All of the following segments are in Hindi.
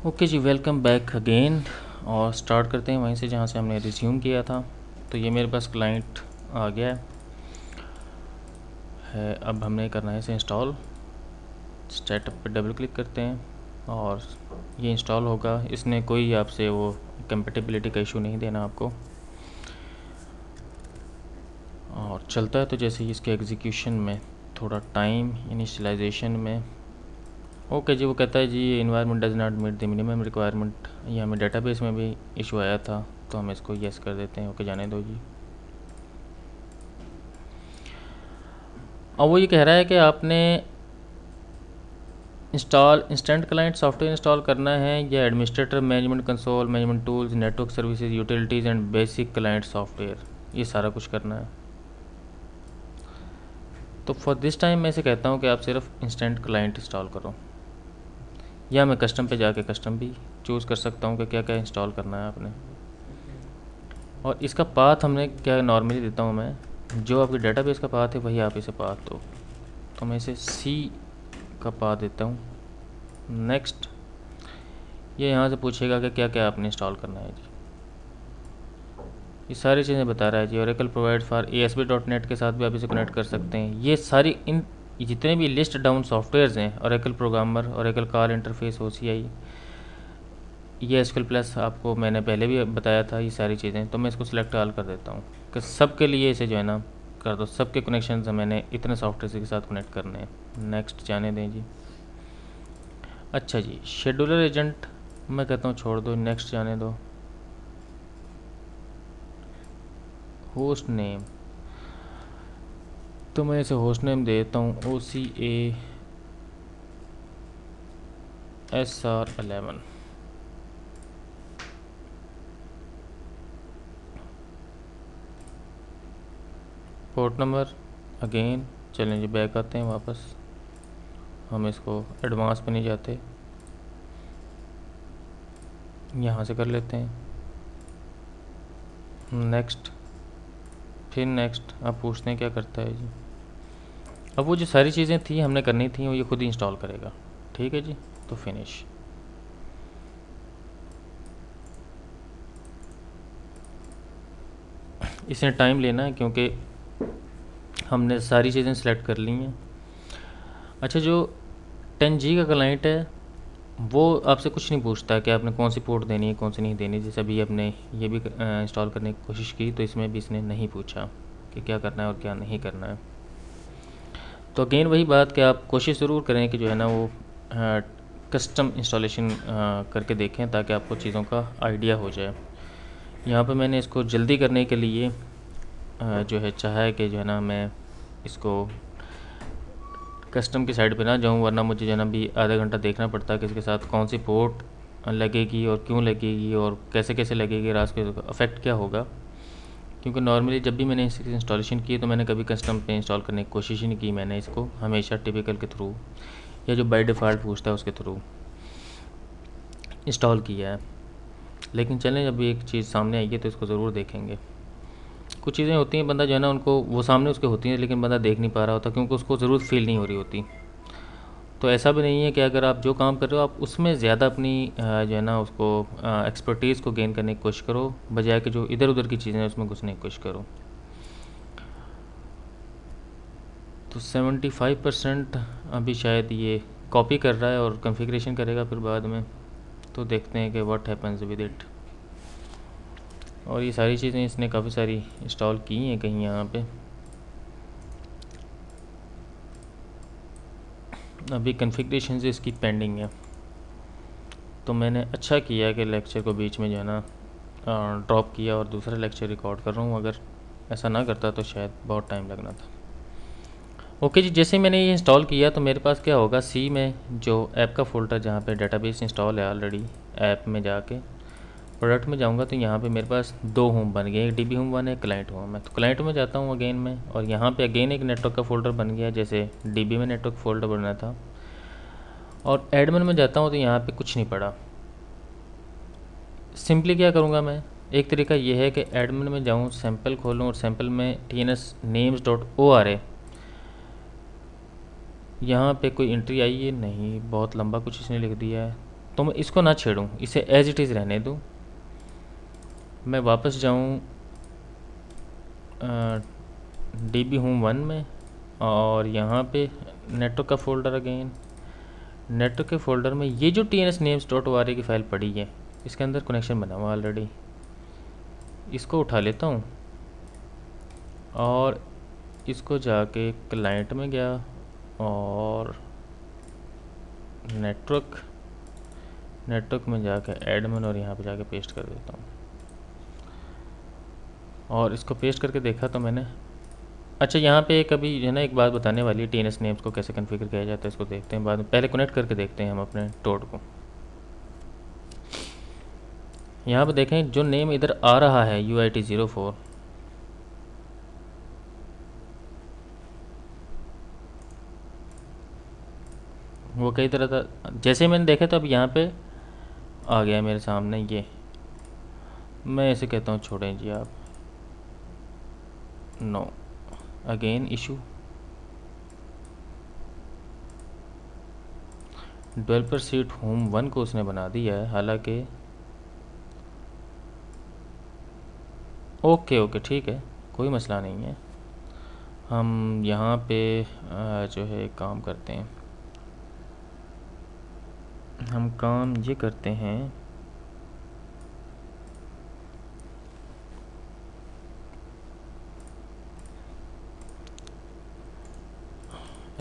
ओके जी, वेलकम बैक अगेन। और स्टार्ट करते हैं वहीं से जहाँ से हमने रिज्यूम किया था। तो ये मेरे पास क्लाइंट आ गया है। अब हमने करना है इसे इंस्टॉल। स्टार्टअप पे डबल क्लिक करते हैं और ये इंस्टॉल होगा। इसने कोई आपसे वो कंपेटिबिलिटी का इशू नहीं देना आपको, और चलता है। तो जैसे ही इसके एग्जीक्यूशन में थोड़ा टाइम, इनिशियलाइजेशन में ओके जी, वो कहता है जी environment does not meet the minimum requirement. ये हमें डेटाबेस में भी इशू आया था, तो हम इसको येस कर देते हैं। ओके, जाने दो जी। अब वो ये कह रहा है कि आपने इंस्टेंट क्लाइंट सॉफ्टवेयर इंस्टॉल करना है या administrator, management console, management tools, network services, utilities and basic client software, ये सारा कुछ करना है। तो फॉर दिस टाइम मैं इसे कहता हूँ कि आप सिर्फ इंस्टेंट क्लाइंट इंस्टॉल करो, या मैं कस्टम पे जाके कस्टम भी चूज़ कर सकता हूँ कि क्या क्या इंस्टॉल करना है आपने। और इसका पाथ हमने क्या नॉर्मली देता हूँ मैं, जो आपके डेटाबेस का पाथ है वही आप इसे पाथ दो। तो मैं इसे सी का पाथ देता हूँ। नेक्स्ट, ये यहाँ से पूछेगा कि क्या क्या आपने इंस्टॉल करना है जी। ये सारी चीज़ें बता रहा है जी। ओरेकल प्रोवाइड फॉर ASP.NET के साथ भी आप इसे कनेक्ट कर सकते हैं। ये सारी इन जितने भी लिस्ट डाउन सॉफ्टवेयर्स हैं, Oracle programmer, Oracle call interface, OCI, ये SQL प्लस आपको मैंने पहले भी बताया था ये सारी चीज़ें। तो मैं इसको सिलेक्ट ऑल कर देता हूँ कि सब के लिए इसे जो है ना कर दो। सबके कनेक्शन मैंने इतने सॉफ्टवेयर के साथ कनेक्ट करने हैं। नेक्स्ट जाने दें जी। अच्छा जी, शेड्यूलर एजेंट मैं कहता हूँ छोड़ दो, नेक्स्ट जाने दो। होस्ट नेम, तो मैं इसे होस्ट नेम देता हूँ OCASR11। पोर्ट नंबर अगेन, चलें जी बैक आते हैं वापस। हम इसको एडवांस पे नहीं जाते, यहाँ से कर लेते हैं। नेक्स्ट, फिर नेक्स्ट। आप पूछते हैं क्या करता है जी। अब वो जो सारी चीज़ें थी हमने करनी थी वो ये खुद ही इंस्टॉल करेगा। ठीक है जी, तो फिनिश। इसने टाइम लेना है क्योंकि हमने सारी चीज़ें सेलेक्ट कर ली हैं। अच्छा, जो 10G का क्लाइंट है वो आपसे कुछ नहीं पूछता कि आपने कौन सी पोर्ट देनी है कौन सी नहीं देनी। जैसे अभी आपने ये भी इंस्टॉल करने की कोशिश की तो इसमें भी इसने नहीं पूछा कि क्या करना है और क्या नहीं करना है। तो अगेन वही बात कि आप कोशिश ज़रूर करें कि जो है ना वो कस्टम इंस्टॉलेशन करके देखें ताकि आपको चीज़ों का आइडिया हो जाए। यहाँ पे मैंने इसको जल्दी करने के लिए जो है चाहा है कि जो है ना मैं इसको कस्टम की साइड पे ना जाऊँ, वरना मुझे जो है ना भी आधा घंटा देखना पड़ता है कि इसके साथ कौन सी पोर्ट लगेगी और क्यों लगेगी और कैसे कैसे लगेगी, रास के अफेक्ट क्या होगा। क्योंकि नॉर्मली जब भी मैंने इसकी इंस्टॉलेशन की तो मैंने कभी कस्टम पे इंस्टॉल करने की कोशिश ही नहीं की। मैंने इसको हमेशा टिपिकल के थ्रू या जो बाय डिफ़ॉल्ट पूछता है उसके थ्रू इंस्टॉल किया है। लेकिन चलें, जब एक चीज़ सामने आई है तो इसको ज़रूर देखेंगे। कुछ चीज़ें होती हैं बंदा जो है ना उनको वो सामने उसके होती हैं लेकिन बंदा देख नहीं पा रहा होता क्योंकि उसको ज़रूरत फील नहीं हो रही होती। तो ऐसा भी नहीं है कि अगर आप जो काम कर रहे हो आप उसमें ज़्यादा अपनी जो है ना उसको एक्सपर्टीज़ को गेन करने की कोशिश करो, बजाय कि जो इधर उधर की चीज़ें हैं उसमें घुसने की कोशिश करो। तो 75% अभी शायद ये कॉपी कर रहा है और कॉन्फ़िगरेशन करेगा फिर बाद में। तो देखते हैं कि व्हाट हैपेंस विद इट। और ये सारी चीज़ें इसने काफ़ी सारी इंस्टॉल की हैं कहीं यहाँ पे। अभी कॉन्फ़िगरेशन से इसकी पेंडिंग है। तो मैंने अच्छा किया कि लेक्चर को बीच में जो है ना ड्रॉप किया और दूसरा लेक्चर रिकॉर्ड कर रहा हूँ। अगर ऐसा ना करता तो शायद बहुत टाइम लगना था। ओके जी, जैसे मैंने ये इंस्टॉल किया तो मेरे पास क्या होगा, सी में जो ऐप का फ़ोल्डर जहाँ पे डेटाबेस इंस्टॉल है ऑलरेडी, ऐप में जाके प्रोडक्ट में जाऊँगा तो यहाँ पे मेरे पास दो होम बन गए, एक DB होम 1 है, क्लाइंट होम है। तो क्लाइंट में जाता हूँ अगेन में, और यहाँ पे अगेन एक नेटवर्क का फ़ोल्डर बन गया जैसे DB में नेटवर्क फ़ोल्डर बना था। और एडमिन में जाता हूँ तो यहाँ पे कुछ नहीं पड़ा। सिंपली क्या करूँगा मैं, एक तरीका ये है कि एडमिन में जाऊँ, सैम्पल खोलूँ और सैम्पल में tnsnames.ora, यहाँ पे कोई एंट्री आई है नहीं, बहुत लंबा कुछ इसने लिख दिया है। तो मैं इसको ना छेड़ूँ, इसे एज इट इज़ रहने दूँ। मैं वापस जाऊँ DB होम 1 में, और यहाँ पे नेटवर्क का फ़ोल्डर अगेन, नेटवर्क के फ़ोल्डर में ये जो tnsnames.org की फ़ाइल पड़ी है, इसके अंदर कनेक्शन बना हुआ ऑलरेडी, इसको उठा लेता हूँ और इसको जाके क्लाइंट में गया और नेटवर्क में जाके एडमिन और यहाँ पे जाके पेस्ट कर देता हूँ। और इसको पेस्ट करके देखा तो मैंने, अच्छा यहाँ पे कभी है ना एक बात बताने वाली है, TNS नेम्स को कैसे कॉन्फ़िगर किया जाता है इसको देखते हैं बाद में, पहले कनेक्ट करके देखते हैं हम अपने टोड को। यहाँ पे देखें जो नेम इधर आ रहा है UIT04, वो कई तरह का, जैसे मैंने देखा तो अब यहाँ पे आ गया मेरे सामने ये, मैं इसे कहता हूँ छोड़ें जी आप, no again issue, developer seat home 1 को उसने बना दिया है, हालांकि ओके ठीक है, कोई मसला नहीं है। हम यहाँ पे जो है काम करते हैं, हम काम ये करते हैं,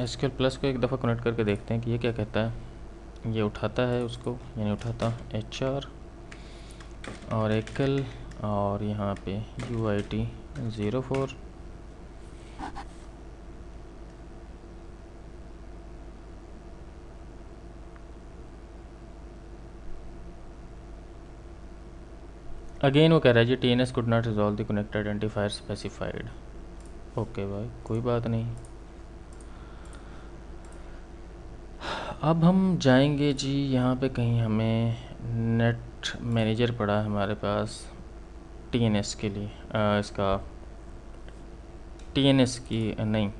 SQL प्लस को एक दफ़ा कनेक्ट करके देखते हैं कि ये क्या कहता है। ये उठाता है उसको, यानी उठाता HR और एकल और यहाँ पे UIT04, अगेन वो कह रहा है जी TNS could not resolve the connect identifier specified. Okay भाई कोई बात नहीं। अब हम जाएंगे जी यहाँ पे कहीं, हमें नेट मैनेजर पड़ा है हमारे पास TNS के लिए, इसका TNS की नहीं,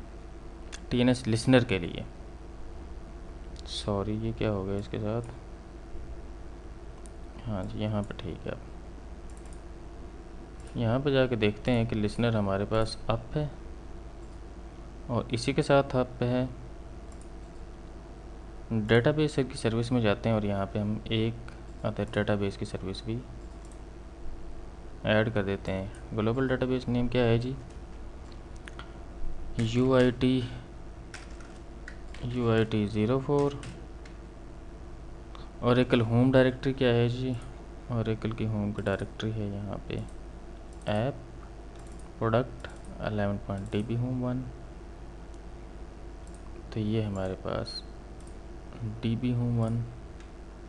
TNS लिसनर के लिए, सॉरी ये क्या हो गया इसके साथ, हाँ जी यहाँ पे ठीक है। अब यहाँ पे जाके देखते हैं कि लिसनर हमारे पास अप है और इसी के साथ अप है। डेटाबेस की सर्विस में जाते हैं और यहाँ पे हम एक अदर डेटाबेस की सर्विस भी ऐड कर देते हैं। ग्लोबल डेटाबेस नेम क्या है जी, UIT04। ओरेकल होम डायरेक्टरी क्या है जी, ओरेकल की होम की डायरेक्टरी है यहाँ पे ऐप प्रोडक्ट 11.db होम 1, तो ये हमारे पास DB होम 1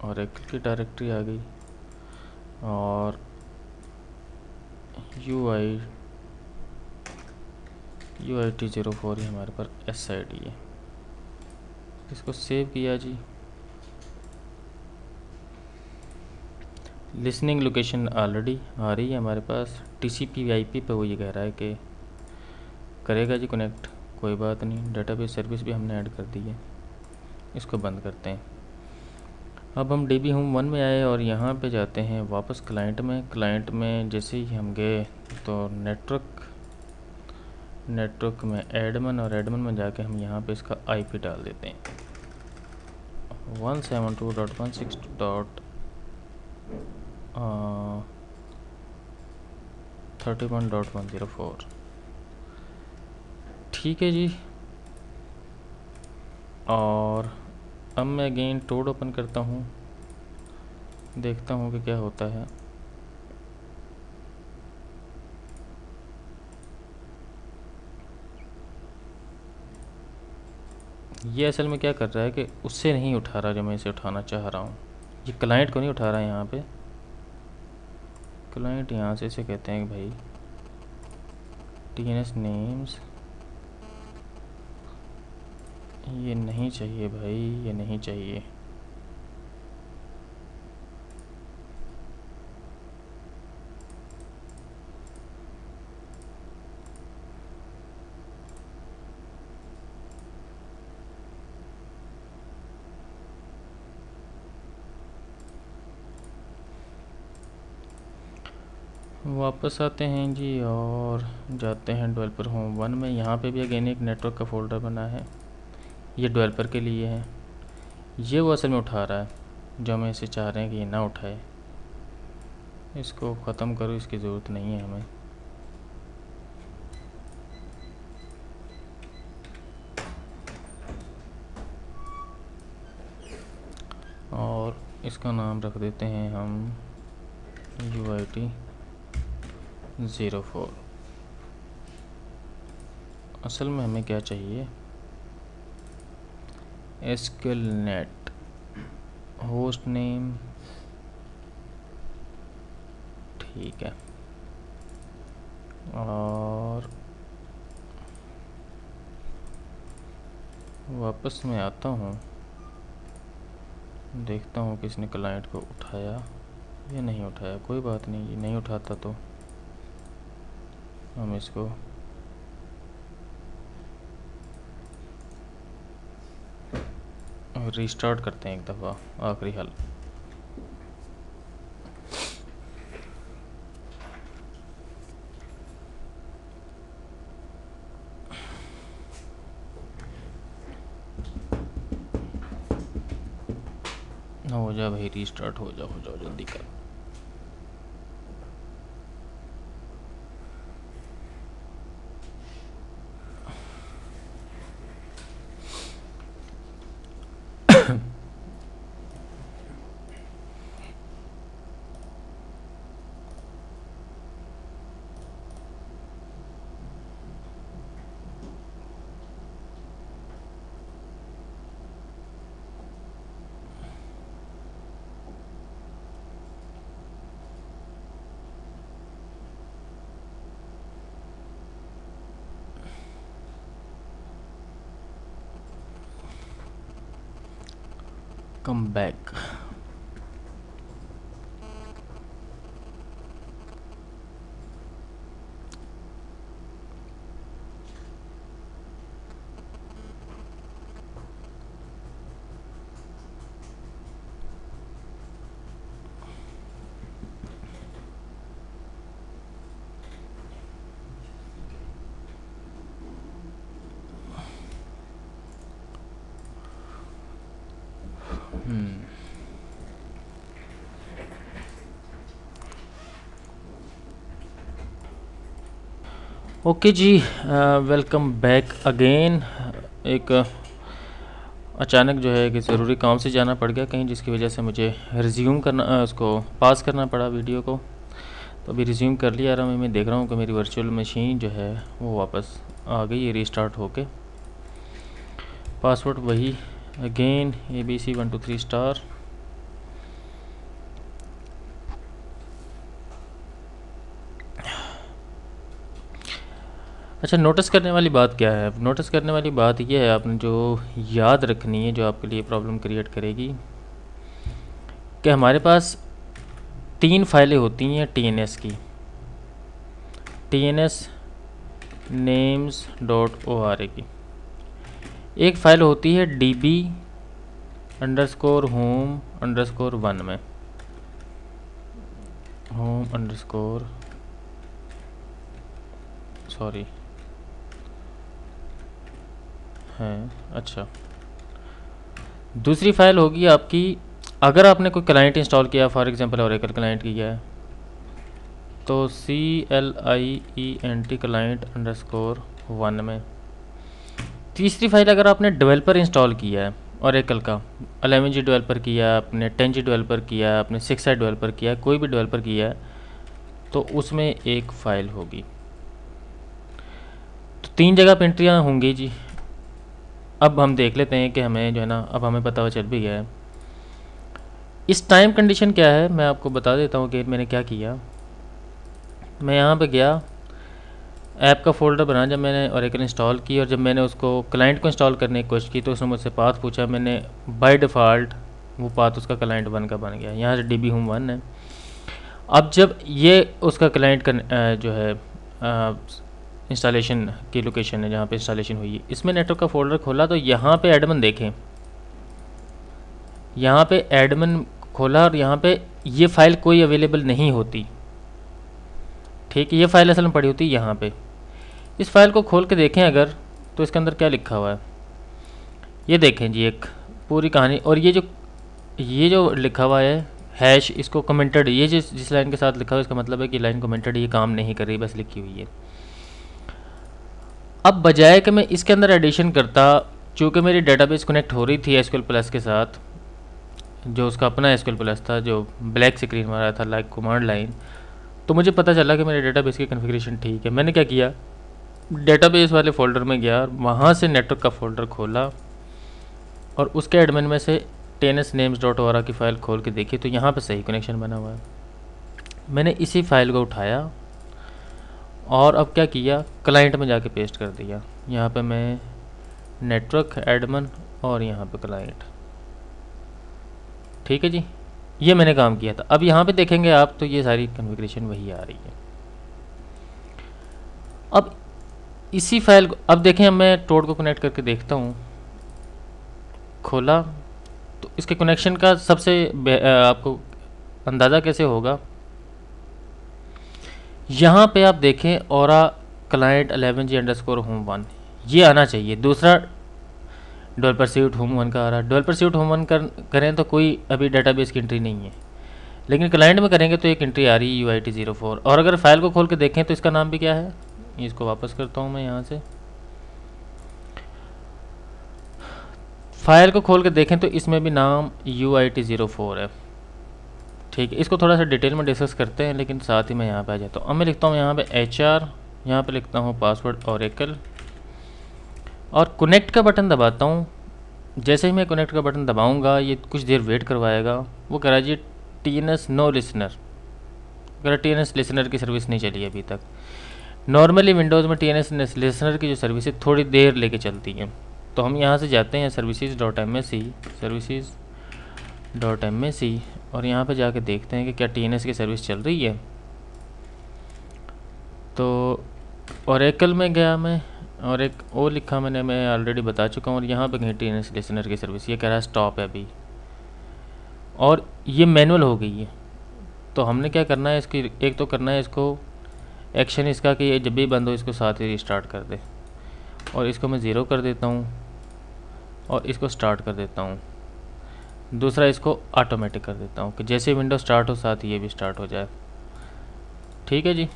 ओरेकल की डायरेक्टरी आ गई, और UIT04 ही हमारे पास SID है। इसको सेव किया जी, लिसनिंग लोकेशन ऑलरेडी आ रही है हमारे पास, TCP/IP पे वो ये कह रहा है कि करेगा जी कनेक्ट, कोई बात नहीं। डेटाबेस सर्विस भी हमने ऐड कर दी है, इसको बंद करते हैं। अब हम DB होम 1 में आए और यहाँ पे जाते हैं वापस क्लाइंट में। क्लाइंट में जैसे ही हम गए तो नेटवर्क में एडमिन, और एडमिन में जाके हम यहाँ पे इसका IP डाल देते हैं 172.168.31.104। ठीक है जी, और अब मैं अगेन टोड ओपन करता हूँ, देखता हूँ कि क्या होता है। ये असल में क्या कर रहा है कि उससे नहीं उठा रहा जो मैं इसे उठाना चाह रहा हूँ, ये क्लाइंट को नहीं उठा रहा है। यहाँ पे क्लाइंट यहाँ से इसे कहते हैं कि भाई TNS नेम्स, ये नहीं चाहिए भाई, ये नहीं चाहिए। वापस आते हैं जी और जाते हैं डेवलपर होम 1 में। यहाँ पे भी अगेन एक नेटवर्क का फ़ोल्डर बना है, ये डेवलपर के लिए है। ये वो असल में उठा रहा है जो हम इसे चाह रहे हैं कि ये ना उठाए। इसको ख़त्म करो, इसकी ज़रूरत नहीं है हमें। और इसका नाम रख देते हैं हम UIT04। असल में हमें क्या चाहिए, SQLnet होस्ट नेम, ठीक है। और वापस मैं आता हूँ, देखता हूँ कि इसने क्लाइंट को उठाया या नहीं उठाया। कोई बात नहीं, ये नहीं उठाता तो हम इसको रीस्टार्ट करते हैं एक दफ़ा, आखिरी हल। हो जा भाई, रीस्टार्ट हो जाओ जल्दी कर। Come back. ओके जी, वेलकम बैक अगेन। एक अचानक जो है कि ज़रूरी काम से जाना पड़ गया कहीं, जिसकी वजह से मुझे रिज्यूम करना, उसको पास करना पड़ा वीडियो को। तो अभी रिज्यूम कर लिया रहा मैं देख रहा हूँ कि मेरी वर्चुअल मशीन जो है वो वापस आ गई है रीस्टार्ट होके। पासवर्ड वही अगेन ABC 123 *। अच्छा, नोटिस करने वाली बात क्या है? नोटिस करने वाली बात यह है, आपने जो याद रखनी है, जो आपके लिए प्रॉब्लम क्रिएट करेगी, कि हमारे पास 3 फाइलें होती हैं TNS की। TNS names.ora की। एक फ़ाइल होती है DB_home_1 में, सॉरी है। अच्छा, दूसरी फाइल होगी आपकी, अगर आपने कोई क्लाइंट इंस्टॉल किया, फॉर एग्जांपल ओरेकल क्लाइंट किया है, तो CLIENT client_1 में। तीसरी फाइल अगर आपने डेवलपर इंस्टॉल किया है ओरेकल का, 11G डेवलपर किया, आपने 10G डेवलपर किया, आपने 6i डेवलपर किया, कोई भी डेवलपर किया है, तो उसमें एक फ़ाइल होगी। तो 3 जगह पे एंट्रियाँ होंगी जी। अब हम देख लेते हैं कि हमें जो है ना, अब हमें पता चल भी गया है। इस टाइम कंडीशन क्या है, मैं आपको बता देता हूँ कि मैंने क्या किया। मैं यहाँ पे गया, ऐप का फ़ोल्डर बना जब मैंने ओरेकल इंस्टॉल की, और जब मैंने उसको क्लाइंट को इंस्टॉल करने की कोशिश की तो उसने मुझसे पाथ पूछा। मैंने बाय डिफ़ॉल्ट वो पाथ उसका क्लाइंट 1 का बन गया, यहाँ से DB home 1 है। अब जब ये उसका क्लाइंट का जो है इंस्टॉलेशन की लोकेशन है जहाँ पे इंस्टॉलेशन हुई है, इसमें नेटवर्क का फ़ोल्डर खोला तो यहाँ पे एडमिन देखें, यहाँ पे एडमिन खोला और यहाँ पे ये फ़ाइल कोई अवेलेबल नहीं होती। ठीक है, ये फाइल असल में पड़ी होती है यहाँ पे। इस फाइल को खोल के देखें अगर, तो इसके अंदर क्या लिखा हुआ है ये देखें जी, एक पूरी कहानी। और ये जो लिखा हुआ है हैश, इसको कमेंटेड, ये जिस लाइन के साथ लिखा हुआ है इसका मतलब है कि लाइन कमेंटेड, ये काम नहीं कर रही, बस लिखी हुई है। अब बजाय कि मैं इसके अंदर एडिशन करता, चूँकि मेरी डेटाबेस कनेक्ट हो रही थी एसक्यूएल प्लस के साथ, जो उसका अपना एसक्यूएल प्लस था जो ब्लैक स्क्रीन मारा था लाइक कमांड लाइन, तो मुझे पता चला कि मेरे डेटाबेस की कॉन्फ़िगरेशन ठीक है। मैंने क्या किया, डेटाबेस वाले फ़ोल्डर में गया, वहाँ से नेटवर्क का फ़ोल्डर खोला और उसके एडमिन में से tnsnames.ora की फ़ाइल खोल के देखी, तो यहाँ पे सही कनेक्शन बना हुआ है। मैंने इसी फाइल को उठाया और अब क्या किया, क्लाइंट में जाके पेस्ट कर दिया। यहाँ पे मैं नेटवर्क एडमिन और यहाँ पे क्लाइंट, ठीक है जी, ये मैंने काम किया था। अब यहाँ पे देखेंगे आप तो ये सारी कॉन्फ़िगरेशन वही आ रही है। अब इसी फाइल को अब देखें, अब मैं टोड को कनेक्ट करके देखता हूँ, खोला तो इसके कनेक्शन का सबसे आपको अंदाज़ा कैसे होगा, यहाँ पे आप देखें ओरा क्लाइंट 11g_home1 ये आना चाहिए। दूसरा डेवलपर सूट home1 का आ रहा है। डेवलपर सूट home1 करें तो कोई अभी डेटाबेस की एंट्री नहीं है, लेकिन क्लाइंट में करेंगे तो एक एंट्री आ रही है UIT04। और अगर फाइल को खोल के देखें तो इसका नाम भी क्या है, इसको वापस करता हूँ मैं यहाँ से, फाइल को खोल के देखें तो इसमें भी नाम UIT04 है। ठीक है, इसको थोड़ा सा डिटेल में डिस्कस करते हैं, लेकिन साथ ही मैं यहाँ पे आ जाता हूँ। अब मैं लिखता हूँ यहाँ पे HR, यहाँ पे लिखता हूँ पासवर्ड ओरेकल और कनेक्ट का बटन दबाता हूँ। जैसे ही मैं कनेक्ट का बटन दबाऊँगा ये कुछ देर वेट करवाएगा। वो कह रहा जी TNS नो लिसनर, कह रहा TNS लिसनर की सर्विस नहीं चली अभी तक। नॉर्मली विंडोज़ में TNS लिसनर की जो सर्विस है थोड़ी देर लेके चलती है। तो हम यहाँ से जाते हैं services.msc और यहाँ पे जाके देखते हैं कि क्या TNS की सर्विस चल रही है। तो ओरेकल में गया मैं और एक ओ लिखा मैंने, मैं ऑलरेडी बता चुका हूँ। और यहाँ पे कहीं TNS लिसनर की सर्विस, ये कह रहा है स्टॉप है अभी, और ये मैनुअल हो गई है। तो हमने क्या करना है, इसकी एक तो करना है इसको एक्शन इसका कि ये जब भी बंद हो इसको साथ ही रिस्टार्ट कर दे। और इसको मैं 0 कर देता हूँ और इसको स्टार्ट कर देता हूँ। दूसरा इसको ऑटोमेटिक कर देता हूँ कि जैसे विंडो स्टार्ट हो साथ ही ये भी स्टार्ट हो जाए। ठीक है जी,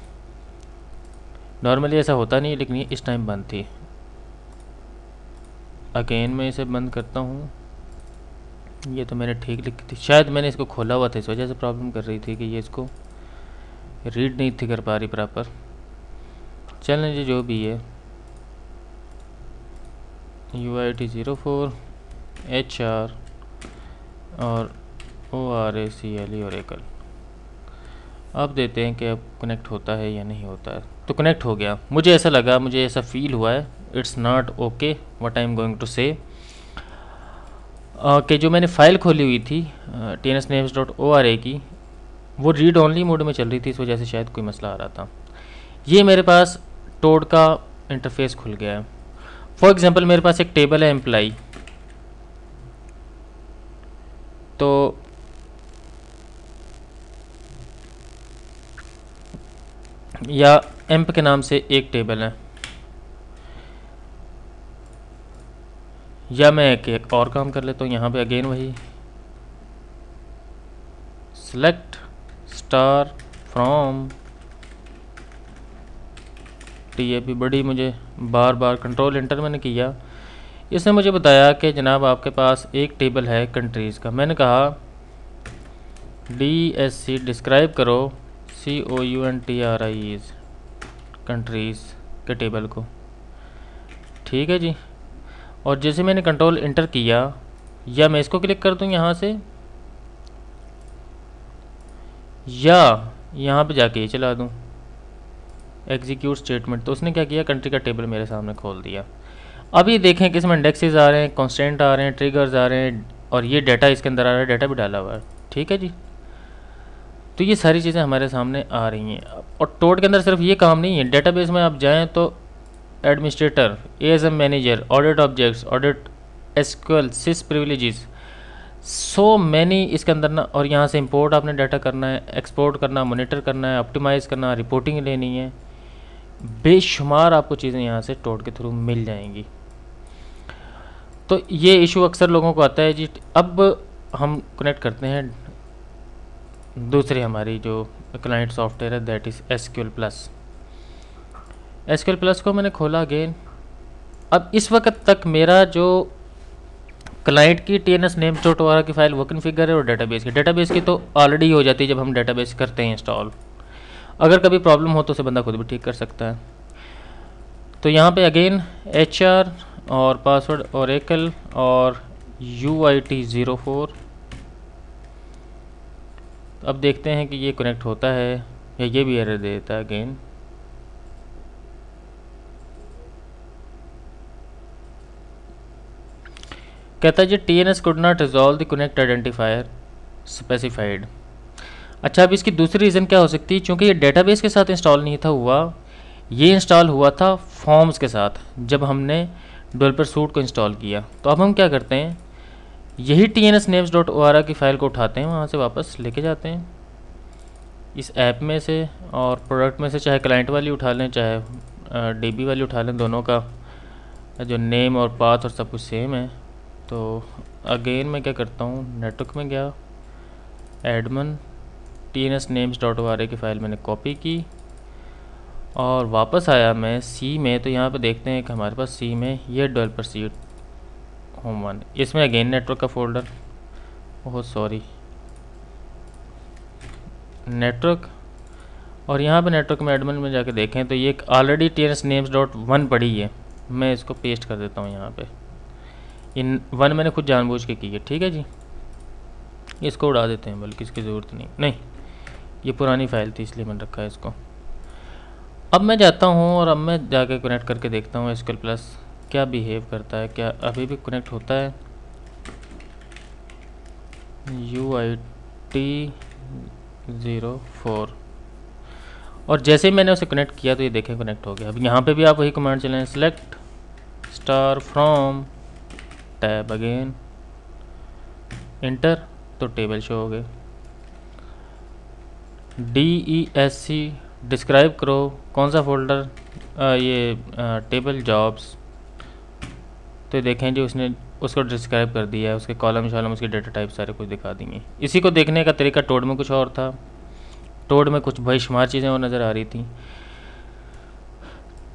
नॉर्मली ऐसा होता नहीं, लेकिन ये इस टाइम बंद थी। अगेन मैं इसे बंद करता हूँ। ये तो मैंने ठीक लिखी थी, शायद मैंने इसको खोला हुआ था, इस वजह से प्रॉब्लम कर रही थी कि ये इसको रीड नहीं थी कर पा रही प्रॉपर। चलें जी, जो भी है UIT04 HR और ORACLE ओरेकल। अब देते हैं कि अब कनेक्ट होता है या नहीं होता है। तो कनेक्ट हो गया, मुझे ऐसा लगा, मुझे ऐसा फील हुआ है, it's not okay what I am going to say, कि जो मैंने फ़ाइल खोली हुई थी tnsnames.ora की, वो रीड ओनली मोड में चल रही थी, इस वजह से शायद कोई मसला आ रहा था। ये मेरे पास टोड का इंटरफेस खुल गया है। फॉर एग्जांपल मेरे पास एक टेबल है एम्प्लाई, तो या एम्प के नाम से एक टेबल है, या मैं एक और काम कर लेता हूँ। यहाँ पे अगेन वही सेलेक्ट स्टार फ्रॉम TAP, बड़ी मुझे बार बार कंट्रोल एंटर मैंने किया। इसने मुझे बताया कि जनाब आपके पास एक टेबल है कंट्रीज़ का। मैंने कहा DSC डिस्क्राइब करो COUNTRIES कंट्रीज़ के टेबल को। ठीक है जी, और जैसे मैंने कंट्रोल इंटर किया, या मैं इसको क्लिक कर दूं यहाँ से, या यहाँ पे जाके ये चला दूं एग्जीक्यूट स्टेटमेंट, तो उसने क्या किया, कंट्री का टेबल मेरे सामने खोल दिया। अब ये देखें कि इसमें इंडेक्सेस आ रहे हैं, कॉन्स्टेंट आ रहे हैं, ट्रिगर्स आ रहे हैं, और ये डाटा इसके अंदर आ रहा है, डाटा भी डाला हुआ है। ठीक है जी, तो ये सारी चीज़ें हमारे सामने आ रही हैं। और टोड के अंदर सिर्फ ये काम नहीं है, डेटाबेस में आप जाएँ तो administrator, ASM manager, audit objects, audit SQL, सिस प्रिविलेजेस, सो मैनी इसके अंदर ना, और यहाँ से इंपोर्ट आपने डाटा करना है, एक्सपोर्ट करना, मॉनिटर करना है, ऑप्टिमाइज़ करना, रिपोर्टिंग लेनी है, बेशुमार आपको चीज़ें यहाँ से टोड के थ्रू मिल जाएंगी। तो ये इशू अक्सर लोगों को आता है जी। अब हम कनेक्ट करते हैं दूसरी हमारी जो क्लाइंट सॉफ्टवेयर है, that is SQL plus. SQL plus को मैंने खोला अगेन। अब इस वक्त तक मेरा जो क्लाइंट की TNS नेम्स डॉट ORG की फाइल वो कन्फिगर है, और डेटाबेस की तो ऑलरेडी हो जाती है जब हम डेटाबेस करते हैं इंस्टॉल। अगर कभी प्रॉब्लम हो तो उसे बंदा खुद भी ठीक कर सकता है। तो यहाँ पे अगेन HR और पासवर्ड ओरेकल और UIT04। अब देखते हैं कि ये कनेक्ट होता है या ये भी एरर दे देता है अगेन। कहता है जी TNS could not resolve the connect identifier specified. अच्छा, अब इसकी दूसरी रीज़न क्या हो सकती है, क्योंकि ये डेटाबेस के साथ इंस्टॉल नहीं था हुआ, ये इंस्टॉल हुआ था फॉर्म्स के साथ जब हमने डेवलपर सूट को इंस्टॉल किया। तो अब हम क्या करते हैं, यही TNS names डॉट ORG की फ़ाइल को उठाते हैं, वहाँ से वापस लेके जाते हैं इस ऐप में से, और प्रोडक्ट में से चाहे क्लाइंट वाली उठा लें चाहे DB वाली उठा लें, दोनों का जो नेम और पाथ और सब कुछ सेम है। तो अगेन मैं क्या करता हूँ, नेटवर्क में गया, admin TNS names dot ORG की फ़ाइल मैंने कॉपी की और वापस आया मैं C में। तो यहाँ पे देखते हैं कि हमारे पास C में ये डेवलपर सीट होम 1, इसमें अगेन नेटवर्क का फोल्डर, ओह सॉरी नेटवर्क, और यहाँ पे नेटवर्क में एडमिन में जाके देखें तो ये ऑलरेडी TNS names डॉट 1 पड़ी है। मैं इसको पेस्ट कर देता हूँ यहाँ पे, इन 1 मैंने खुद जानबूझ के की है, ठीक है जी। इसको उड़ा देते हैं, बल्कि इसकी ज़रूरत नहीं, ये पुरानी फाइल थी इसलिए मैंने रखा है इसको। अब मैं जाता हूँ और अब मैं जाके कनेक्ट करके देखता हूँ SQL प्लस क्या बिहेव करता है, क्या अभी भी कनेक्ट होता है। UIT04, और जैसे ही मैंने उसे कनेक्ट किया तो ये देखें कनेक्ट हो गया। अब यहाँ पे भी आप वही कमांड चलाएं, select star from tab again inter, तो टेबल शो हो गए। DESC डिस्क्राइब करो कौन सा फोल्डर, ये टेबल जॉब्स। तो देखें जी उसने उसको डिस्क्राइब कर दिया है, उसके कॉलम शॉलम उसके डेटा टाइप सारे कुछ दिखा देंगे। इसी को देखने का तरीका टोड में कुछ और था, टोड में कुछ बेशुमार चीज़ें और नज़र आ रही थी।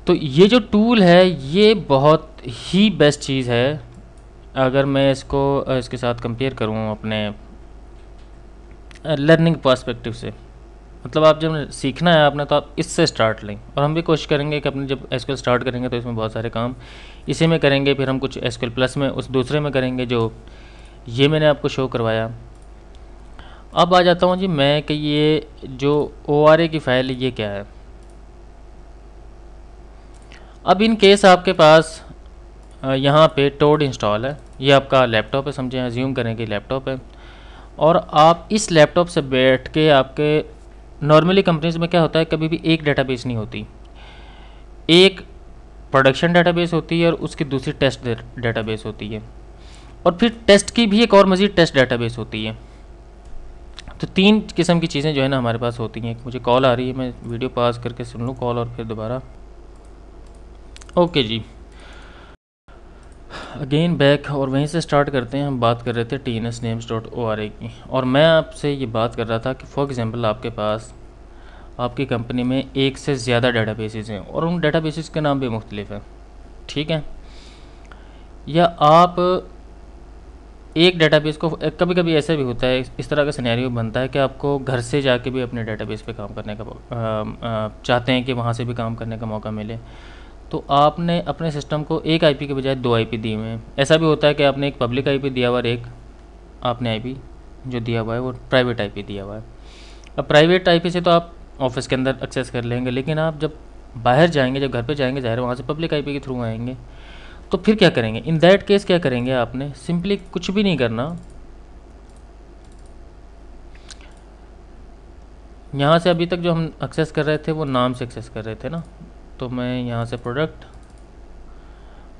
तो ये जो टूल है ये बहुत ही बेस्ट चीज़ है अगर मैं इसको इसके साथ कंपेयर करूँ अपने लर्निंग पर्सपेक्टिव से। मतलब आप जब सीखना है आपने तो आप इससे स्टार्ट लें, और हम भी कोशिश करेंगे कि अपने जब SQL स्टार्ट करेंगे तो इसमें बहुत सारे काम इसी में करेंगे, फिर हम कुछ SQL प्लस में उस दूसरे में करेंगे जो ये मैंने आपको शो करवाया। अब आ जाता हूँ जी मैं कि ये जो ORG की फ़ाइल है ये क्या है। अब इन केस आपके पास यहाँ पे टोड इंस्टॉल है, ये आपका लैपटॉप है, समझें अज्यूम करें कि लैपटॉप है, और आप इस लैपटॉप से बैठ के आपके नॉर्मली कंपनीज में क्या होता है, कभी भी एक डेटाबेस नहीं होती, एक प्रोडक्शन डेटाबेस होती है और उसकी दूसरी टेस्ट डेटाबेस होती है, और फिर टेस्ट की भी एक और मज़ीद टेस्ट डेटाबेस होती है। तो 3 किस्म की चीज़ें जो है ना हमारे पास होती हैं। मुझे कॉल आ रही है, मैं वीडियो पॉज करके सुन लूँ कॉल और फिर दोबारा। ओके जी, अगेन बैक, और वहीं से स्टार्ट करते हैं। हम बात कर रहे थे TNS names डॉट ORG की, और मैं आपसे ये बात कर रहा था कि फॉर एग्ज़ाम्पल आपके पास आपकी कंपनी में एक से ज़्यादा डेटाबेसेस हैं और उन डेटाबेसेस के नाम भी मुख्तलिफ हैं, ठीक है। या आप एक डेटाबेस को, कभी कभी ऐसा भी होता है, इस तरह का सिनेरियो बनता है कि आपको घर से जाके भी अपने डेटाबेस पे काम करने का चाहते हैं कि वहाँ से भी काम करने का मौका मिले, तो आपने अपने सिस्टम को एक IP के बजाय 2 IP दिए हुए हैं। ऐसा भी होता है कि आपने एक पब्लिक IP दिया हुआ और एक आपने IP जो दिया हुआ है वो प्राइवेट IP दिया हुआ है। अब प्राइवेट IP से तो आप ऑफिस के अंदर एक्सेस कर लेंगे, लेकिन आप जब बाहर जाएंगे, जब घर पे जाएंगे, ज़ाहिर वहाँ से पब्लिक IP के थ्रू आएंगे, तो फिर क्या करेंगे। इन दैट केस क्या करेंगे, आपने सिंपली कुछ भी नहीं करना, यहाँ से अभी तक जो हम एक्सेस कर रहे थे वो नाम से एक्सेस कर रहे थे ना, तो मैं यहाँ से प्रोडक्ट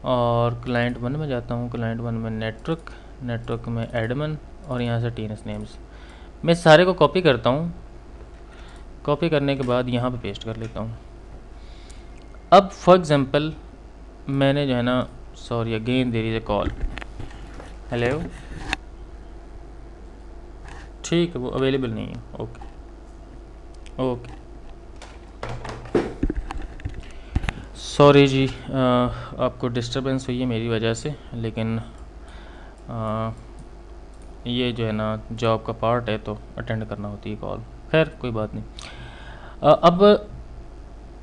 और क्लाइंट 1 में जाता हूँ, क्लाइंट 1 में नेटवर्क में एडमिन, और यहाँ से TNS नेम्स। मैं सारे को कॉपी करता हूँ, कॉपी करने के बाद यहाँ पे पेस्ट कर लेता हूँ। अब फॉर एग्ज़ाम्पल मैंने जो है ना, sorry again there is a call, hello, ठीक है वो अवेलेबल नहीं है, ओके ओके सॉरी जी, आपको डिस्टरबेंस हुई है मेरी वजह से, लेकिन ये जो है ना जॉब का पार्ट है तो अटेंड करना होती है कॉल, खैर कोई बात नहीं। अब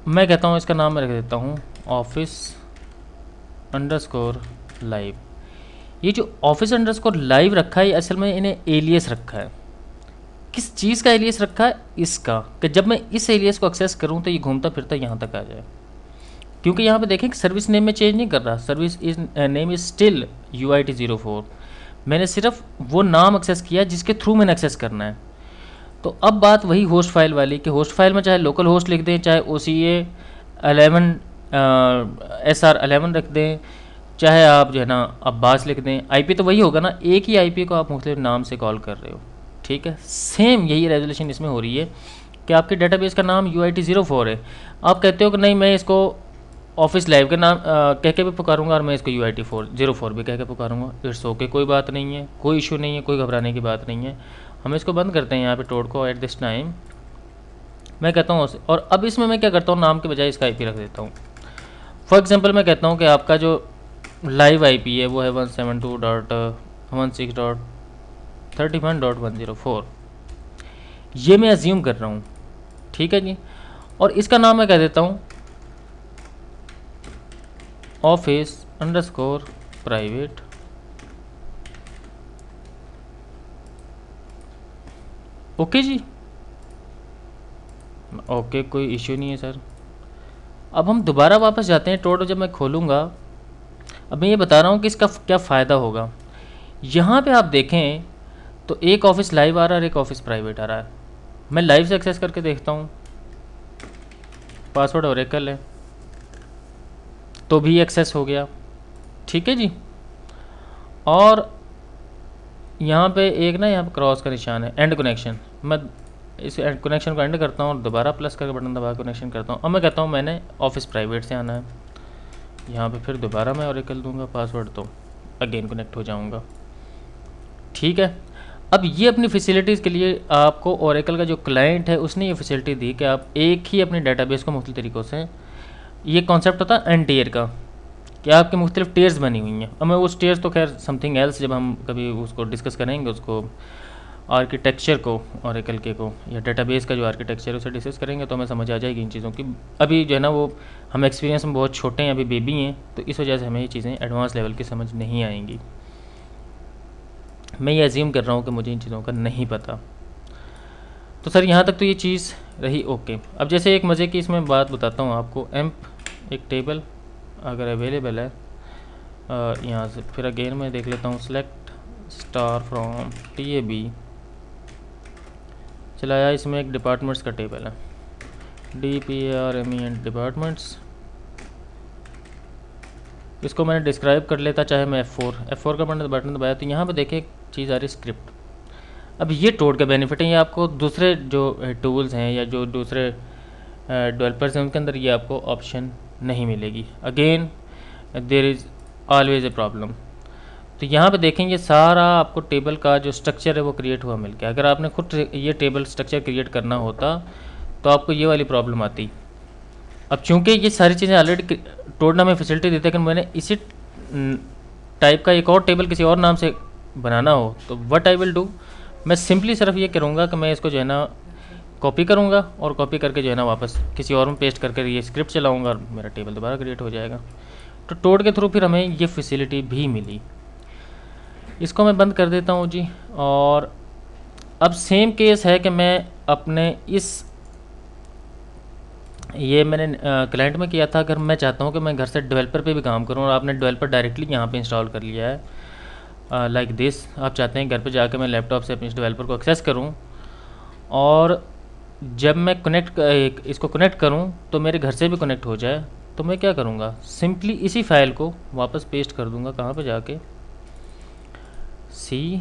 मैं कहता हूँ इसका नाम मैं रख देता हूँ ऑफिस अंडरस्कोर लाइव। ये जो ऑफिस अंडरस्कोर लाइव रखा है असल में इन्हें एलियस रखा है। किस चीज़ का एलियस रखा है? इसका, कि जब मैं इस एलियस को एक्सेस करूँ तो ये घूमता फिरता यहाँ तक आ जाए, क्योंकि यहाँ पे देखें कि सर्विस नेम में चेंज नहीं कर रहा, service is name is still UIT04। मैंने सिर्फ वो नाम एक्सेस किया जिसके थ्रू मैंने एक्सेस करना है। तो अब बात वही होस्ट फाइल वाली कि होस्ट फाइल में चाहे लोकल होस्ट लिख दें, चाहे OCA 11 SR11 रख दें, चाहे आप जो है ना अब्बास लिख दें, IP तो वही होगा ना, एक ही IP को आप मुख्तलिफ नाम से कॉल कर रहे हो, ठीक है। सेम यही रेजोल्यूशन इसमें हो रही है कि आपके डेटाबेस का नाम UIT04 है, आप कहते हो कि नहीं मैं इसको ऑफिस लाइव के नाम कह के भी पुकारूंगा और मैं इसको UIT04 भी कह के पुकारूंगा, इट्स ओके, कोई बात नहीं है, कोई इशू नहीं है, कोई घबराने की बात नहीं है। हम इसको बंद करते हैं यहाँ पे टोड को एट दिस टाइम, मैं कहता हूँ। और अब इसमें मैं क्या करता हूँ, नाम के बजाय इसका IP रख देता हूँ। फॉर एग्जांपल मैं कहता हूँ कि आपका जो लाइव IP है वो है 172.16.31.104, ये मैं अज्यूम कर रहा हूँ, ठीक है जी। और इसका नाम मैं कह देता हूँ ऑफिस अंडरस्कोर प्राइवेट, ओके जी, ओके कोई इश्यू नहीं है सर। अब हम दोबारा वापस जाते हैं टोड, जब मैं खोलूँगा, अब मैं ये बता रहा हूँ कि इसका क्या फ़ायदा होगा। यहाँ पे आप देखें तो एक ऑफिस लाइव आ रहा है और एक ऑफिस प्राइवेट आ रहा है। मैं लाइव से एक्सेस करके देखता हूँ, पासवर्ड ओरेकल है तो भी एक्सेस हो गया, ठीक है जी। और यहाँ पे एक ना यहाँ पे क्रॉस का निशान है, एंड कनेक्शन, मैं इस कनेक्शन को एंड करता हूँ और दोबारा प्लस करके बटन दबा कनेक्शन करता हूँ। अब मैं कहता हूँ मैंने ऑफिस प्राइवेट से आना है, यहाँ पे फिर दोबारा मैं ओरेकल दूंगा पासवर्ड, तो अगेन कनेक्ट हो जाऊँगा, ठीक है। अब ये अपनी फैसिलिटीज़ के लिए आपको ओरेकल का जो क्लाइंट है उसने ये फैसिलिटी दी कि आप एक ही अपने डेटाबेस को मुख्तलिफ तरीक़ों से, ये कॉन्सेप्ट होता है एन टीयर का, कि आपकी मुख्तलिफ टेयर्स बनी हुई हैं। अब मैं उस टेयर्स तो खैर समथिंग एल्स, जब हम कभी उसको डिस्कस करेंगे, उसको आर्किटेक्चर को ओरेकल के को या डेटाबेस का जो आर्किटेक्चर है उसे डिस्कस करेंगे तो हमें समझ आ जाएगी इन चीज़ों की। अभी जो है ना वो हम एक्सपीरियंस में बहुत छोटे हैं, अभी बेबी हैं, तो इस वजह से हमें ये चीज़ें एडवांस लेवल की समझ नहीं आएंगी। मैं ये अज्यूम कर रहा हूँ कि मुझे इन चीज़ों का नहीं पता। तो सर यहाँ तक तो ये चीज़ रही ओके। अब जैसे एक मज़े की इसमें बात बताता हूँ आपको, एम्प एक टेबल अगर अवेलेबल है यहाँ से, फिर अगेन मैं देख लेता हूँ सेलेक्ट स्टार फ्रॉम TAB, चलाया, इसमें एक डिपार्टमेंट्स का टेबल है, DPARME डिपार्टमेंट्स, इसको मैंने डिस्क्राइब कर लेता, चाहे मैं F4 का बटन दबाया तो यहाँ पे देखें एक चीज़ आ रही स्क्रिप्ट। अब ये टोड का बेनिफिट है, ये आपको दूसरे जो टूल्स हैं या जो दूसरे डेवलपर्स हैं उनके अंदर ये आपको ऑप्शन नहीं मिलेगी। Again there is always a problem. तो यहाँ पे देखें ये सारा आपको टेबल का जो स्ट्रक्चर है वो क्रिएट हुआ मिल गया। अगर आपने खुद ये टेबल स्ट्रक्चर क्रिएट करना होता तो आपको ये वाली प्रॉब्लम आती। अब चूंकि ये सारी चीज़ें ऑलरेडी टोड ने हमें फैसिलिटी देती है, अगर मैंने इसी टाइप का एक और टेबल किसी और नाम से बनाना हो तो व्हाट आई विल डू, मैं सिंपली सिर्फ ये करूँगा कि मैं इसको जो है ना कॉपी करूँगा और कॉपी करके जो है ना वापस किसी और में पेस्ट करके ये स्क्रिप्ट चलाऊँगा और मेरा टेबल दोबारा क्रिएट हो जाएगा। तो टोड के थ्रू फिर हमें ये फैसिलिटी भी मिली। इसको मैं बंद कर देता हूँ जी। और अब सेम केस है कि मैं अपने ये मैंने क्लाइंट में किया था, अगर मैं चाहता हूँ कि मैं घर से डेवलपर पे भी काम करूँ और आपने डेवलपर डायरेक्टली यहाँ पे इंस्टॉल कर लिया है लाइक दिस, आप चाहते हैं घर पे जाकर मैं लैपटॉप से अपने डेवलपर को एक्सेस करूँ और जब मैं इसको कनेक्ट करूँ तो मेरे घर से भी कनेक्ट हो जाए, तो मैं क्या करूँगा, सिंपली इसी फाइल को वापस पेस्ट कर दूँगा, कहाँ पे जाके C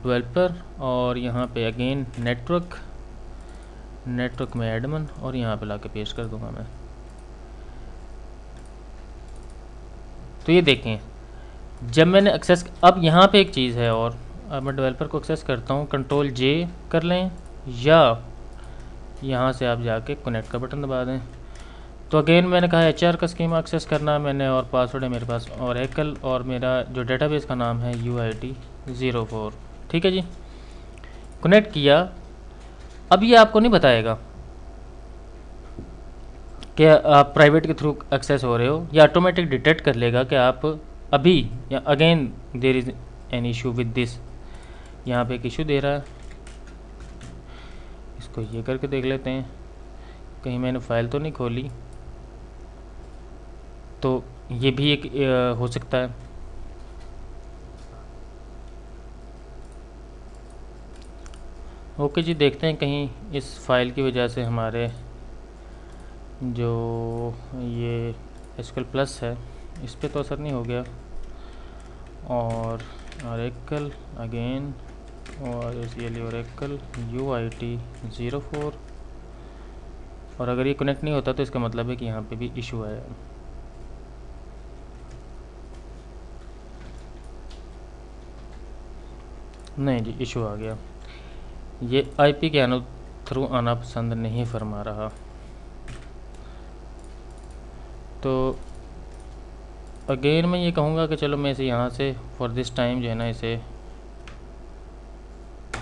डेवलपर और यहाँ पे अगेन नेटवर्क में एडमिन और यहाँ पे लाके पेस्ट कर दूंगा मैं। तो ये देखें जब मैंने एक्सेस, अब यहाँ पे एक चीज़ है और अब मैं डेवलपर को एक्सेस करता हूँ, कंट्रोल जे कर लें या यहाँ से आप जाके कनेक्ट का बटन दबा दें। तो अगेन मैंने कहा एचआर का स्कीमा एक्सेस करना है मैंने और पासवर्ड है मेरे पास ओरेकल और मेरा जो डेटाबेस का नाम है UIT04। ठीक है जी, कनेक्ट किया। अब ये आपको नहीं बताएगा कि आप प्राइवेट के थ्रू एक्सेस हो रहे हो, या ऑटोमेटिक डिटेक्ट कर लेगा कि आप अभी या again there is an issue with this. यहाँ पे एक इशू दे रहा है, इसको ये करके देख लेते हैं कहीं मैंने फ़ाइल तो नहीं खोली। तो ये भी एक हो सकता है। ओके जी, देखते हैं कहीं इस फाइल की वजह से हमारे जो ये SQL प्लस है इस पे तो असर नहीं हो गया। और ओरेकल अगेन और इसलिए ओरेकल UIT04, और अगर ये कनेक्ट नहीं होता तो इसका मतलब है कि यहाँ पे भी इशू आया है। नहीं जी, इशू आ गया। ये IP के थ्रू आना पसंद नहीं फरमा रहा। तो अगेन मैं ये कहूँगा कि चलो मैं इसे यहाँ से फॉर दिस टाइम जो है ना इसे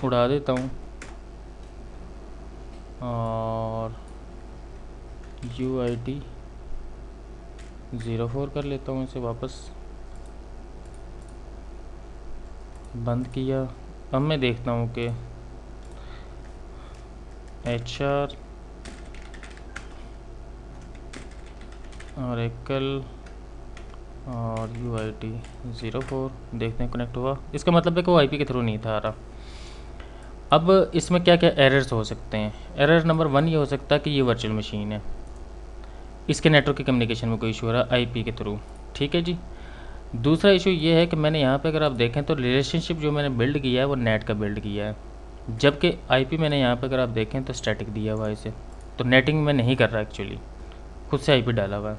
उड़ा देता हूँ और UIT04 कर लेता हूँ, इसे वापस बंद किया। अब मैं देखता हूँ कि HR ओरेकल और UIT04 देखते हैं कनेक्ट हुआ। इसका मतलब है कि वो IP के थ्रू नहीं था आ रहा। अब इसमें क्या क्या एरर्स हो सकते हैं। एरर नंबर 1 ये हो सकता है कि ये वर्चुअल मशीन है, इसके नेटवर्क की कम्युनिकेशन में कोई इशू हो रहा है IP के थ्रू। ठीक है जी। दूसरा इशू ये है कि मैंने यहाँ पे अगर आप देखें तो रिलेशनशिप जो मैंने बिल्ड किया है वो नेट का बिल्ड किया है, जबकि IP मैंने यहाँ पे अगर आप देखें तो स्टैटिक दिया हुआ है इसे, तो नेटिंग में नहीं कर रहा एक्चुअली, खुद से IP डाला हुआ है।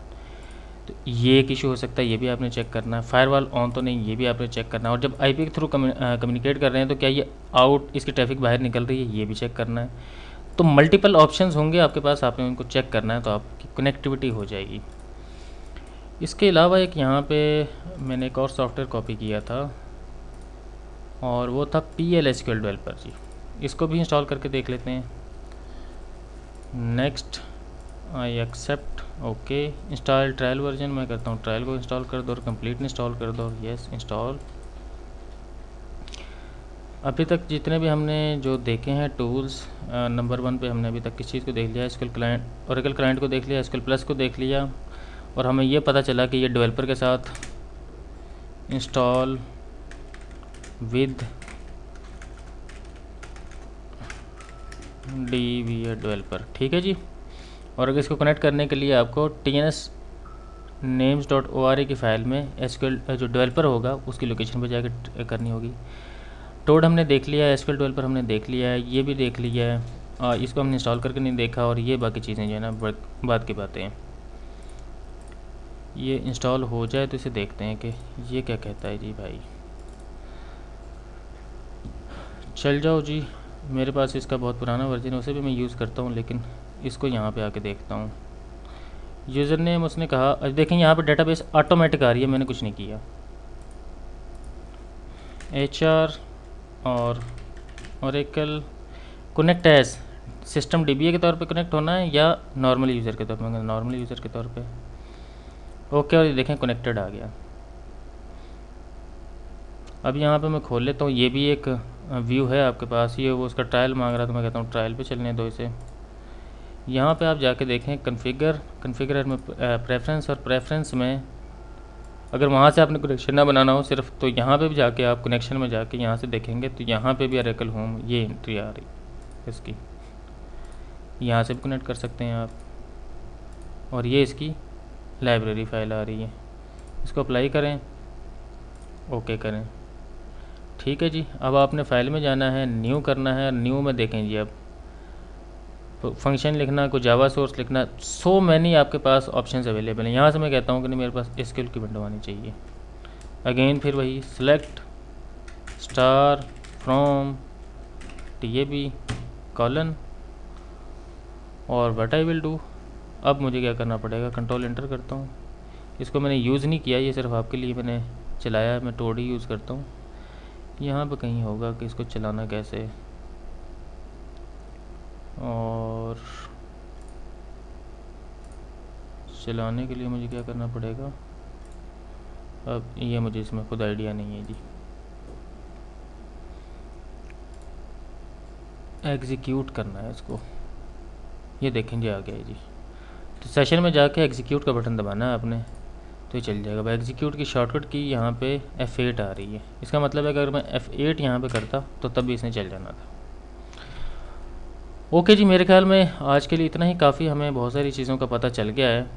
तो ये एक इशू हो सकता है, ये भी आपने चेक करना है। फायरवॉल ऑन तो नहीं, ये भी आपने चेक करना है। और जब IP के थ्रू कम्युनिकेट कर रहे हैं तो क्या ये आउट इसकी ट्रैफिक बाहर निकल रही है, ये भी चेक करना है। तो मल्टीपल ऑप्शंस होंगे आपके पास, आपने उनको चेक करना है तो आपकी कनेक्टिविटी हो जाएगी। इसके अलावा एक यहाँ पे मैंने एक और सॉफ्टवेयर कॉपी किया था और वो था PL/SQL डेवलपर जी, इसको भी इंस्टॉल करके देख लेते हैं। Next I accept, okay. Install trial version, मैं करता हूँ ट्रायल को इंस्टॉल कर दो और कंप्लीट इंस्टॉल कर दो, यस इंस्टॉल। अभी तक जितने भी हमने जो देखे हैं टूल्स, नंबर 1 पे हमने अभी तक किस चीज़ को देख लिया, SQL क्लाइंट, ओरेकल क्लाइंट को देख लिया, SQL प्लस को देख लिया, और हमें ये पता चला कि ये डेवलपर के साथ इंस्टॉल विद DBA डेवलपर। ठीक है जी। और अगर इसको कनेक्ट करने के लिए आपको tnsnames.org की फ़ाइल में SQL जो डेवलपर होगा उसकी लोकेशन पर जाकर करनी होगी। टोड हमने देख लिया है, SQL डेवलपर हमने देख लिया है, ये भी देख लिया है, इसको हमने इंस्टॉल करके नहीं देखा, और ये बाकी चीज़ें जो है ना बात की बातें हैं। ये इंस्टॉल हो जाए तो इसे देखते हैं कि ये क्या कहता है जी भाई। चल जाओ जी, मेरे पास इसका बहुत पुराना वर्जन है, उसे भी मैं यूज़ करता हूँ, लेकिन इसको यहाँ पे आके देखता हूँ। यूज़र नेम उसने कहा, देखें यहाँ पे डेटाबेस ऑटोमेटिक आ रही है, मैंने कुछ नहीं किया। HR और Oracle connect as system DBA के तौर पे कनेक्ट होना है या नॉर्मल यूज़र के तौर पे, नॉर्मल यूज़र के तौर पे, ओके। और ये देखें कनेक्टेड आ गया। अब यहाँ पे मैं खोल लेता हूँ, ये भी एक व्यू है आपके पास, ये वो उसका ट्रायल मांग रहा था, मैं कहता हूँ ट्रायल पे चलने दो इसे। यहाँ पे आप जाके देखें कन्फिगर में प्रेफरेंस, और प्रेफरेंस में अगर वहाँ से आपने कनेक्शन ना बनाना हो सिर्फ, तो यहाँ पे भी जाके आप कनेक्शन में जाके यहाँ से देखेंगे तो यहाँ पे भी ओरेकल होम ये एंट्री आ रही इसकी, यहाँ से भी कनेक्ट कर सकते हैं आप। और ये इसकी लाइब्रेरी फ़ाइल आ रही है, इसको अप्लाई करें, ओके करें। ठीक है जी। अब आपने फ़ाइल में जाना है, न्यू करना है, न्यू में देखें जी अब फंक्शन लिखना, कोई जावा सोर्स लिखना, सो मैनी आपके पास ऑप्शंस अवेलेबल हैं। यहाँ से मैं कहता हूँ कि नहीं मेरे पास एसक्यूएल की विंडो आनी चाहिए। अगेन फिर वही select star from TAB colon और व्हाट आई विल डू। अब मुझे क्या करना पड़ेगा, कंट्रोल एंटर करता हूँ। इसको मैंने यूज़ नहीं किया, ये सिर्फ आपके लिए मैंने चलाया है। मैं टोड ही यूज़ करता हूँ। यहाँ पे कहीं होगा कि इसको चलाना कैसे, और चलाने के लिए मुझे क्या करना पड़ेगा। अब ये मुझे इसमें खुद आइडिया नहीं है जी। एग्जीक्यूट करना है इसको, ये देखें जी आ गया है जी। तो सेशन में जाके एग्जीक्यूट का बटन दबाना है आपने, तो ये चल जाएगा। एग्जीक्यूट की शॉर्टकट की यहाँ पे F8 आ रही है। इसका मतलब है कि अगर मैं F8 यहाँ पे करता तो तब भी इसने चल जाना था। ओके जी, मेरे ख्याल में आज के लिए इतना ही काफ़ी, हमें बहुत सारी चीज़ों का पता चल गया है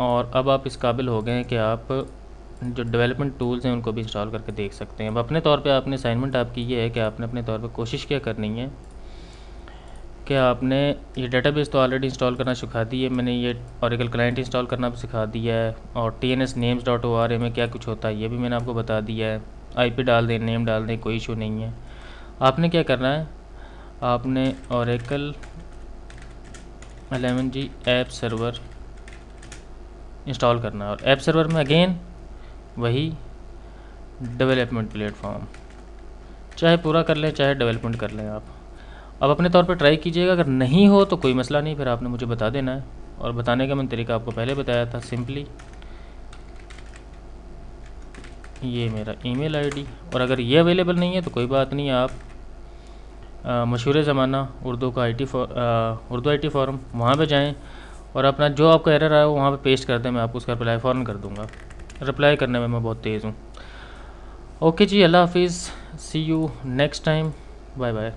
और अब आप इस काबिल हो गए हैं कि आप जो डेवलपमेंट टूल्स हैं उनको भी इंस्टॉल करके देख सकते हैं। अब अपने तौर पे आपने असाइनमेंट आपकी ये है कि आपने अपने तौर पे कोशिश क्या करनी है कि आपने ये डेटाबेस तो ऑलरेडी इंस्टॉल करना सिखा दी है मैंने, ये ओरेकल क्लाइंट इंस्टॉल करना भी सिखा दिया है, और tnsnames.org में क्या कुछ होता है ये भी मैंने आपको बता दिया है। IP डाल दें, नेम डाल दें, कोई इशू नहीं है। आपने क्या करना है, आपने Oracle 11G app server install करना है, और ऐप सर्वर में अगेन वही डेवलपमेंट प्लेटफॉर्म, चाहे पूरा कर लें चाहे डेवलपमेंट कर लें आप। अब अपने तौर पे ट्राई कीजिएगा, अगर नहीं हो तो कोई मसला नहीं, फिर आपने मुझे बता देना है। और बताने का मैंने तरीका आपको पहले बताया था, सिंपली ये मेरा ईमेल आईडी, और अगर ये अवेलेबल नहीं है तो कोई बात नहीं, आप मशहूर ज़माना उर्दू का उर्दू IT फॉरम वहाँ पे जाएं और अपना जो आपका एरर आया वो वहाँ पे पेस्ट कर दें, मैं आपको उसका रिप्लाई फ़ौरन कर दूँगा। रिप्लाई करने में मैं बहुत तेज़ हूँ। ओके जी, अल्लाह हाफिज़, see you next time, bye bye.